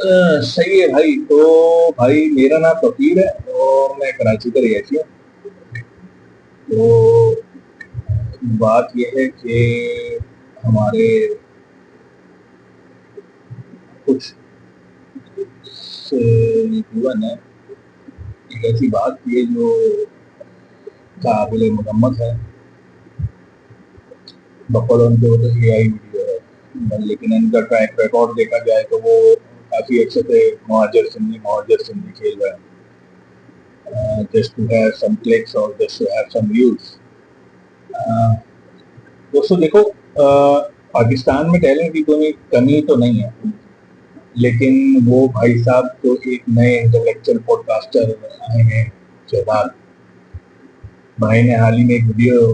सही है भाई। तो भाई मेरा नाम फकीर है और मैं कराची का रहियासी हूँ। तो बात यह है कि हमारे कुछ जीवन है, एक ऐसी बात की है जो काबिल मुरम्मत है। बफर उनके वो तो एआई वीडियो है, लेकिन इनका ट्रैक रिकॉर्ड देखा जाए तो वो काफी अच्छे से मुहाजिर सिंधी खेल रहे हैं, just to have some clicks और just to have some views. दोस्तों देखो, पाकिस्तान में टैलेंट की कोई कमी तो नहीं है, लेकिन वो भाई साहब तो एक नए इंटेलेक्चुअल पॉडकास्टर आए हैं, शहबाज भाई ने हाल ही में एक वीडियो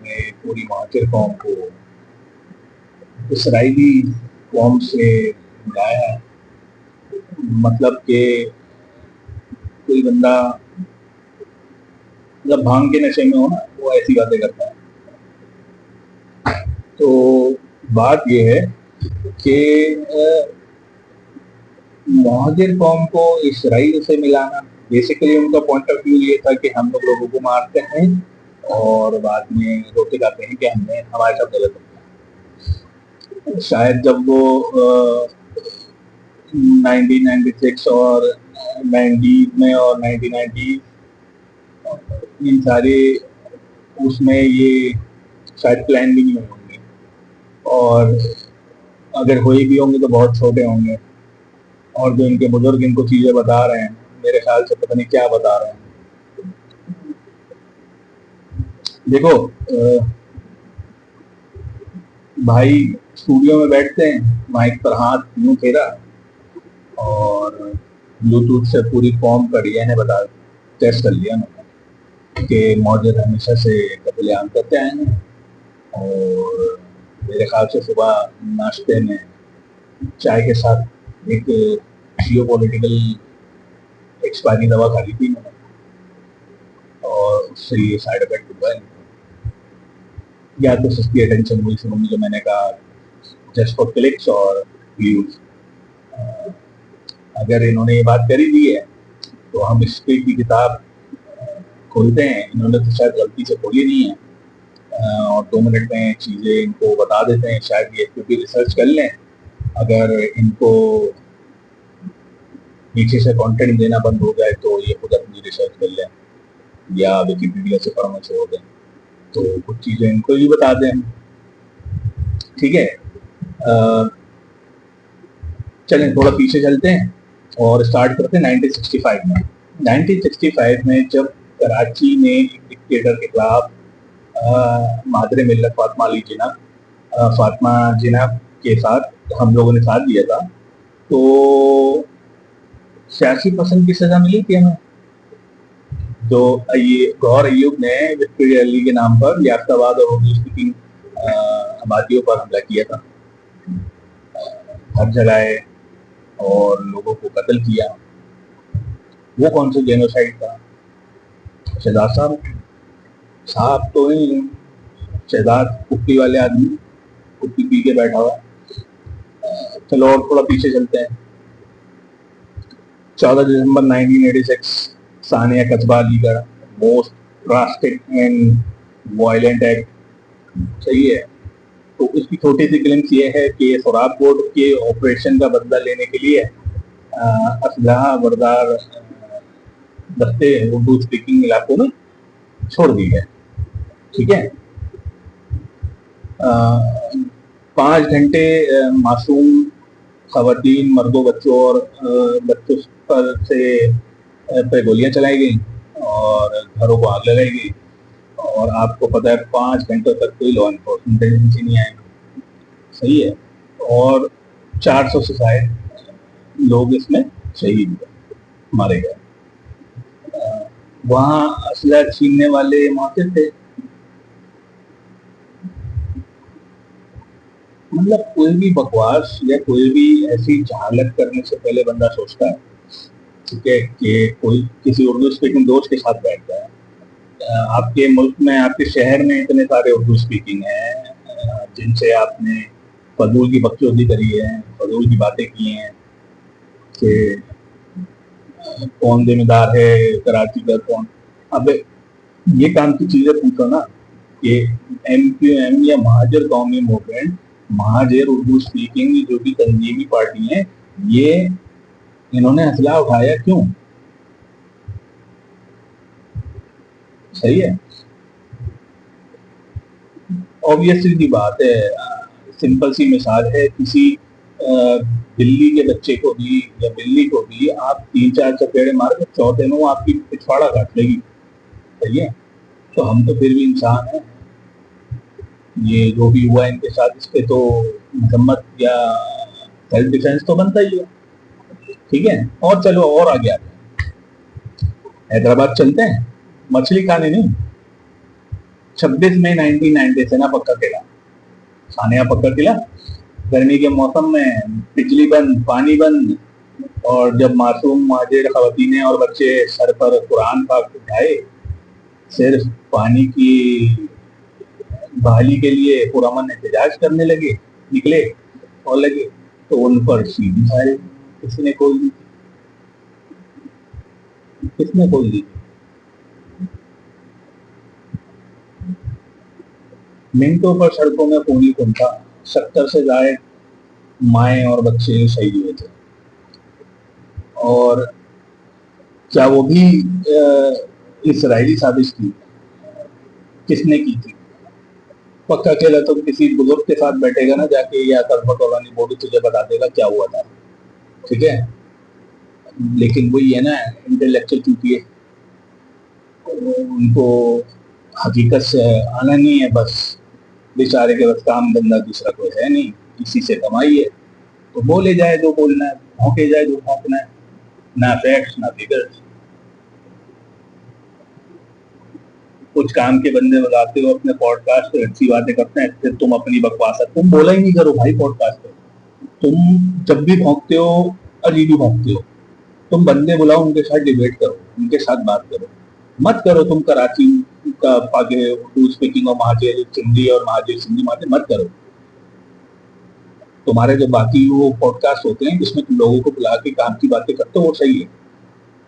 में पूरी महाजिर कौम को इसराइली कौम से मिलाया है। मतलब कि कोई बंदा मतलब भांग के नशे में हो ना, वो ऐसी बातें करता है। तो बात यह है कि मुहाजिर कौम को इसराइल से मिलाना, बेसिकली उनका पॉइंट ऑफ व्यू ये था कि हम लोगों को मारते हैं और बाद में रोते गाते हैं कि हमने हमारे साथ गलत हो। शायद जब वो 1996 और 90 में और 1990 इन सारे उसमें ये शायद प्लान भी नहीं हुए होंगे, और अगर हुए भी होंगे तो बहुत छोटे होंगे। और जो इनके बुजुर्ग इनको चीजें बता रहे हैं, मेरे ख्याल से पता नहीं क्या बता रहे हैं। देखो भाई स्टूडियो में बैठते हैं, माइक पर हाथ यूं फेरा और ब्लूटूथ से पूरी फॉर्म का डीएनए बता टेस्ट कर लिया ना कि मौजूद हमेशा से कत्लेआम करते आए हैं। और मेरे ख्याल से सुबह नाश्ते में चाय के साथ एक जियो पॉलिटिकल एक्सपायरी दवा खा ली थी मैंने, और उससे ये साइड इफेक्ट हुआ है। या तो सस्ती अटेंशन हुई शुरू में, जो मैंने कहा, जस्ट फॉर क्लिक्स और व्यूज। अगर इन्होंने ये बात करी दी है तो हम इस पे की किताब खोलते हैं। इन्होंने तो शायद गलती से खोली नहीं है, और 2 मिनट में चीजें इनको बता देते हैं। शायद ये क्योंकि रिसर्च कर लें, अगर इनको पीछे से कंटेंट देना बंद हो जाए तो ये खुद अपनी रिसर्च कर लें या विकिपीडिया से पढ़ना छोड़ दें, तो कुछ चीजें इनको भी बता दें। ठीक है, चलें थोड़ा पीछे चलते हैं और स्टार्ट करते हैं 1965 में। 1965 में जब कराची में एक डिक्टेटर के खिलाफ मादरे मिल्लत फातिमा जिना के साथ हम लोगों ने साथ दिया था, तो सियासी पसंद की सजा मिली थी हमें। जो ये गौहर अय्यूब ने विक्टोरिया अली के नाम पर याफ्ताबाद और उर्दू स्पीकिंग आबादियों पर हमला किया था, घर जलाए और लोगों को कत्ल किया। वो कौन सा जेनोसाइड था? शहजाद साहब साहब तो ही शहजाद कुप्पी वाले आदमी, कुप्पी पी के बैठा हुआ। चलो और थोड़ा पीछे चलते हैं। 14 दिसंबर 1986, सानिया कस्बा Aligarh, most drastic and violent act. सही है। तो इसकी छोटी सी ग्लिम्स ये है कि सोराब बोर्ड के ऑपरेशन का बदला लेने के लिए असलहा बरदार दस्ते उर्दू स्पीकिंग इलाकों में छोड़ दी है। ठीक है, 5 घंटे मासूम खवातीन, मर्दों, बच्चों और बच्चों पर से पे गोलियां चलाई गई और घरों को आग लगाई गई। और आपको पता है 5 घंटों तक कोई लॉ इन्फोर्समेंट एजेंसी नहीं आई। सही है। और 400 से शायद लोग इसमें शहीद हुए, मारे गए। वहां असला छीनने वाले मौके थे। मतलब कोई भी बकवास या कोई भी ऐसी जहालत करने से पहले बंदा सोचता है, ठीक है, कि कोई किसी उर्दू स्पीकिंग दोस्त के साथ बैठता है। आपके मुल्क में, आपके शहर में इतने सारे उर्दू स्पीकिंग हैं जिनसे आपने फजूल की बकचोदी करी है, फजूल की बातें की हैं। कि कौन जिम्मेदार है कराची का, कौन। अब ये काम की चीजें पूछो ना कि MQM या महाजर कौमी मूवमेंट, महाजर उर्दू स्पीकिंग जो भी तंजीमी पार्टी है, ये इन्होंने हौसला उठाया क्यों? सही है, ऑब्वियसली की बात है। सिंपल सी मिसाल है, किसी बिल्ली के बच्चे को भी या बिल्ली को भी आप 3-4 चपेड़े मार के चौथे में वो आपकी पिछवाड़ा काट लेगी। सही है, तो हम तो फिर भी इंसान हैं। ये जो भी हुआ इनके साथ, इस पे तो मजम्मत या सेल्फ डिफेंस तो बनता ही है। ठीक है, और चलो और आगे आते हैं, हैदराबाद चलते हैं, मछली खाने नहीं। 26 मई 1990 से ना पक्का केला खाने, पक्का केला। गर्मी के मौसम में बिजली बंद, पानी बंद, और जब मासूम माजिद खवातीनें और बच्चे सर पर कुरान पाक उठाए, सिर्फ पानी की बहाली के लिए पुरअमन एहतजाज करने लगे, निकले और लगे, तो उन पर सीधी फायरिंग किसी ने खोल दी। किसने खोल दी? मिनटों पर सड़कों में खूनी खुनता, 70 से ज्यादा माएँ और बच्चे शहीद हुए थे। और क्या वो भी इसराइली साजिश थी? किसने की थी? पक्का केला तो किसी बुजुर्ग के साथ बैठेगा ना जाके, या कस्बा कॉलोनी बोर्ड तुझे बता देगा क्या हुआ था। ठीक है, लेकिन वही है ना, इंटेलेक्चुअल चूंकि है, उनको हकीकत से आना नहीं है, बस बेचारे के बस काम धंधा दूसरा कोई है नहीं, इसी से कमाई है, तो बोले जाए जो बोलना है, भौंके जाए जो भौंकना है, ना फैक्ट्स ना फिगर्स। कुछ काम के बंदे बताते हो अपने पॉडकास्ट पे, अच्छी बातें करते हैं, फिर तुम अपनी बकवास, तुम बोला ही नहीं करो भाई पॉडकास्ट पे। तुम जब भी भौंकते हो, अजीब ही भौंकते हो। तुम बंदे बुलाओ, उनके साथ डिबेट करो, उनके साथ बात करो, मत करो तुम कराची का पागे उर्दू स्पीकिंग और महाजिर सिंधी और महाजिर सिंधी माते मत करो। तुम्हारे जो बाकी वो पॉडकास्ट होते हैं जिसमें तुम लोगों को बुला के काम की बातें करते हो, वो सही है,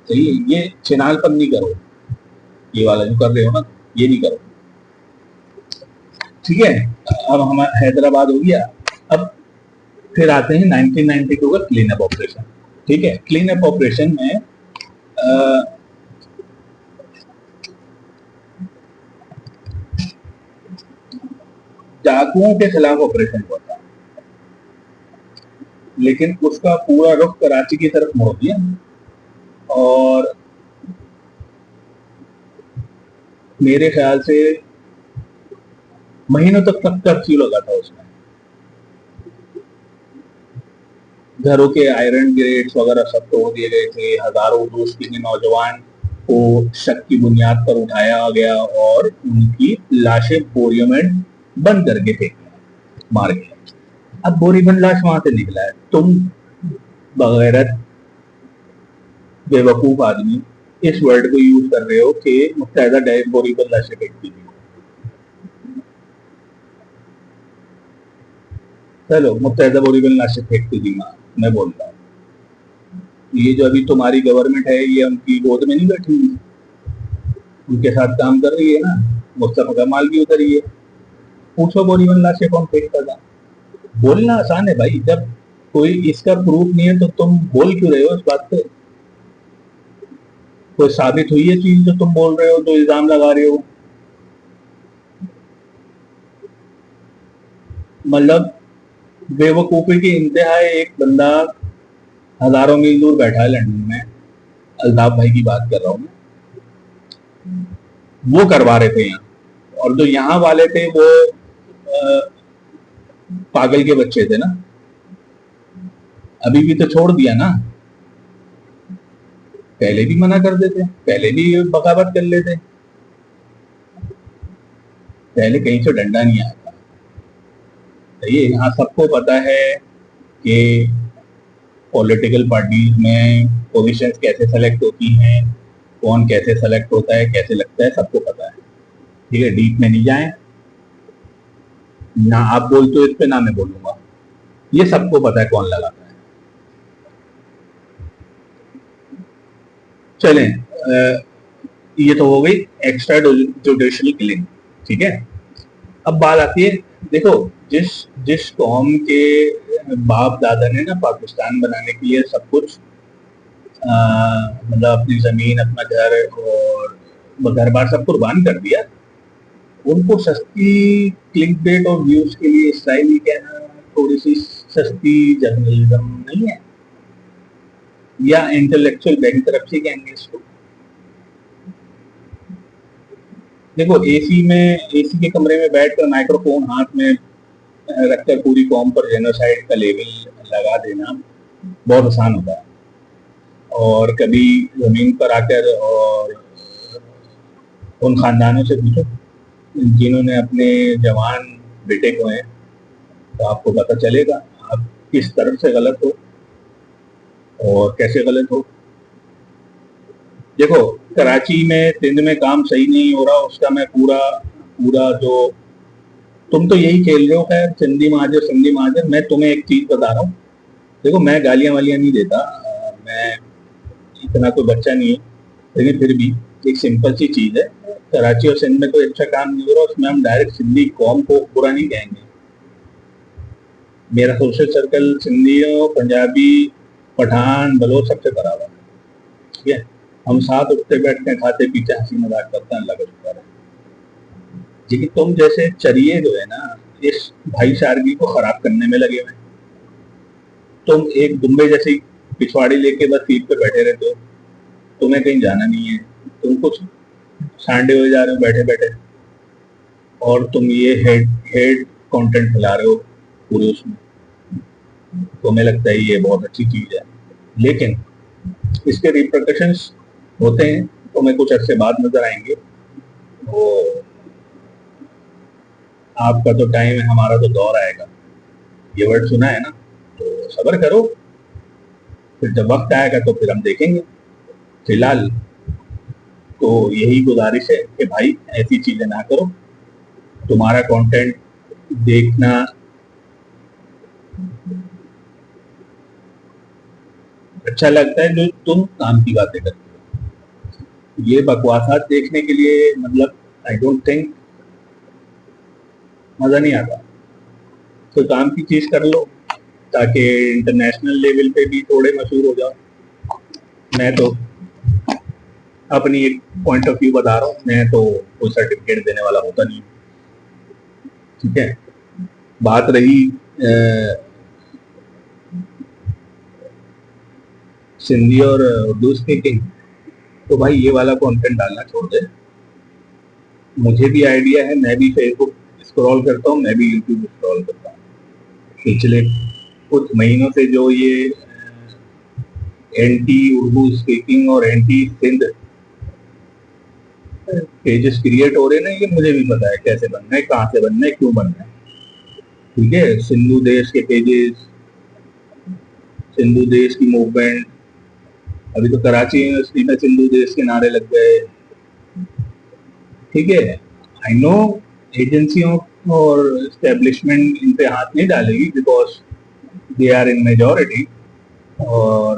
सही है। ये छिनालपन नहीं करो, ये वाला जो कर रहे हो ना, ये नहीं करो। ठीक है, अब हमारा हैदराबाद हो गया। अब फिर आते हैं 1992 का क्लीन अप ऑपरेशन। ठीक है, क्लीन अप ऑपरेशन में डाकुओं के खिलाफ ऑपरेशन हुआ था, लेकिन उसका पूरा रुख कराची की तरफ मोड़ दिया, और मेरे ख्याल से महीनों तक कर्फ्यू लगा था उसमें। घरों के आयरन ग्रेड्स वगैरह सब तोड़ दिए गए थे, हजारों उर्दू स्पीकिंग नौजवान को शक की बुनियाद पर उठाया गया और उनकी लाशें बोरियों में बंद करके फेंक मार गए। अब बोरी बंद लाश वहां से निकला है, तुम बगैरत बेवकूफ आदमी इस वर्ड को यूज कर रहे हो कि मुत्तहदा बोरी बंद लाशें फेंकती थी। चलो, मुत्तहदा बोरी बंद लाशें फेंकती थी, मैं बोल रहा हूँ, ये जो अभी तुम्हारी गवर्नमेंट है, ये उनकी गोद में नहीं बैठी हुई, उनके साथ काम कर रही है ना, मुस्तफा कमाल भी उधर ही है। पूछो बोरी बंद लाशें कौन फेंकता था? बोलना आसान है भाई, जब कोई इसका प्रूफ नहीं है तो तुम बोल क्यों रहे हो इस बात पे? कोई साबित हुई है चीज जो तुम बोल रहे हो, जो इल्जाम लगा रहे हो? मतलब बेवकूफी की इंतहा है। एक बंदा हजारों मील दूर बैठा है लंदन में, अल्ताफ भाई की बात कर रहा हूँ, वो करवा रहे थे यहाँ, और जो यहाँ वाले थे वो पागल के बच्चे थे ना। अभी भी तो छोड़ दिया ना, पहले भी मना कर देते, पहले भी बगावत कर लेते, पहले कहीं से डंडा नहीं आया था। ये यहाँ सबको पता है कि पॉलिटिकल पार्टीज में पोजीशंस कैसे सेलेक्ट होती हैं, कौन कैसे सेलेक्ट होता है, कैसे लगता है, सबको पता है। ठीक है, डीप में नहीं जाए ना, आप बोलते हो इस पे ना मैं बोलूंगा, ये सबको पता है कौन लगाता है। चलें, ये तो हो गई एक्स्ट्रा जुडिशल किलिंग, ठीक है। अब बात आती है, देखो जिस जिस कौम के बाप दादा ने ना पाकिस्तान बनाने के लिए सब कुछ मतलब अपनी जमीन, अपना घर और घर बार सब कुर्बान कर दिया, उनको सस्ती क्लिक बेट और व्यूज के लिए इसराइली कहना थोड़ी सी सस्ती जर्नलिज्म नहीं है, या इंटेलेक्चुअल बैंकरप्सी कहेंगे इसको। देखो एसी के कमरे में बैठकर माइक्रोफोन हाथ में रखकर पूरी कौम पर जेनोसाइड का लेबल लगा देना बहुत आसान होता है, और कभी जमीन पर आकर और उन खानदानों से पूछो जिन्होंने अपने जवान बेटे को हैं, तो आपको पता चलेगा आप किस तरफ से गलत हो और कैसे गलत हो। देखो कराची में सिंध में काम सही नहीं हो रहा, उसका मैं पूरा पूरा जो तुम तो यही खेल रहे हो, खैर सिंधी महाजर, मैं तुम्हें एक चीज बता रहा हूँ। देखो मैं गालियां वालियां नहीं देता, मैं इतना कोई बच्चा नहीं है, लेकिन फिर भी एक सिंपल सी चीज है, कराची और सिंध में कोई अच्छा काम नहीं हो रहा, उसमें हम डायरेक्ट सिंधी कौम को बुरा नहीं कहेंगे। मेरा सोशल सर्कल सिंधियों, पंजाबी, पठान, बलोच सबसे भरा हुआ है, ठीक है। हम साथ उठते बैठते हैं, खाते पीते हंसी मजाक करते हैं, अल्लाह का शुक्र है। लेकिन तुम जैसे चरिए जो है ना, इस भाईचारगी को खराब करने में लगे हुए। तुम एक दुम्बे जैसी पिछवाड़ी लेके बस सीट पे बैठे रहते हो, तुम्हें कहीं जाना नहीं है, तुम कुछ सांडे हो जा रहे हो बैठे बैठे, और तुम ये हेड हेड कंटेंट फैला रहे हो पूरे उसमें। तुम्हें लगता है ये बहुत अच्छी चीज है, लेकिन इसके रिप्रकशंस होते हैं, तुम्हें कुछ अरसे बाद नजर आएंगे। वो आपका तो टाइम है, हमारा तो दौर आएगा, ये वर्ड सुना है ना, तो सब्र करो, फिर जब वक्त आएगा तो फिर हम देखेंगे। फिलहाल तो यही गुजारिश है कि भाई ऐसी चीजें ना करो, तुम्हारा कंटेंट देखना अच्छा लगता है जो तुम काम की बातें करते हो, ये बकवासात देखने के लिए मतलब आई डोंट थिंक मजा नहीं आता। तो काम की चीज कर लो ताकि इंटरनेशनल लेवल पे भी थोड़े मशहूर हो जाओ। मैं तो अपनी एक पॉइंट ऑफ व्यू बता रहा हूँ, मैं तो कोई सर्टिफिकेट देने वाला होता नहीं, ठीक है। बात रही सिंधी और उर्दू स्पीकिंग, तो भाई ये वाला कंटेंट डालना छोड़ दे। मुझे भी आइडिया है, मैं भी फेसबुक स्क्रॉल करता हूँ, मैं भी यूट्यूब स्क्रॉल करता हूँ। पिछले कुछ महीनों से जो ये एंटी उर्दू स्पीकिंग और एंटी सिंध पेजेस क्रिएट हो रहे हैं ना, ये मुझे भी पता है कैसे बनना है, कहाँ से बनना है, क्यों बनना है, ठीक है। सिंधु देश के पेजेस, सिंधु देश की मूवमेंट, अभी तो कराची यूनिवर्सिटी में सिंधु देश के नारे लग गए, ठीक है। आई नो एजेंसियों और एस्टेब्लिशमेंट इन पे हाथ नहीं डालेगी because they are in majority, और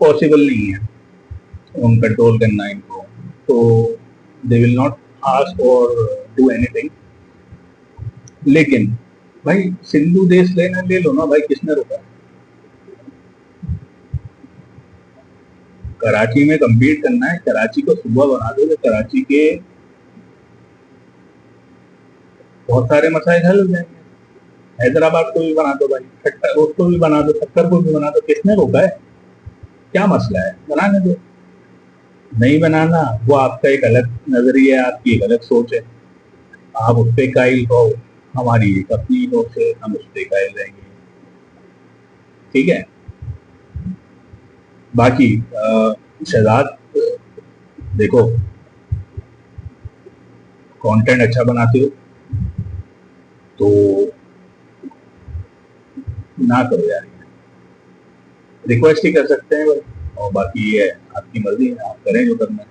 पॉसिबल नहीं है उन कंट्रोल करना इनको, तो दे विल नॉट आस्क और डू एनीथिंग। लेकिन भाई सिंधु देश लेना ले लो ना भाई, किसने रोका? कराची में कम्पीट करना है, कराची को सुबह बना दो तो कराची के बहुत सारे मसाइल हल हो जाएंगे। हैदराबाद को भी बना दो भाई, उसको भी बना दो, सक्कर को भी बना दो, किसने रोका है? क्या मसला है, बनाने दो। नहीं बनाना वो आपका एक अलग नजरिया है, आपकी एक अलग सोच है, आप उस पर कायल हो, हमारी एक अपनी सोच है, हम उस पर कायल रहेंगे, ठीक है। बाकी शहजाद देखो, कंटेंट अच्छा बनाते हो तो ना करो यार, रिक्वेस्ट ही कर सकते हैं, और बाकी ये आपकी मर्जी है, आप करें जो करना है।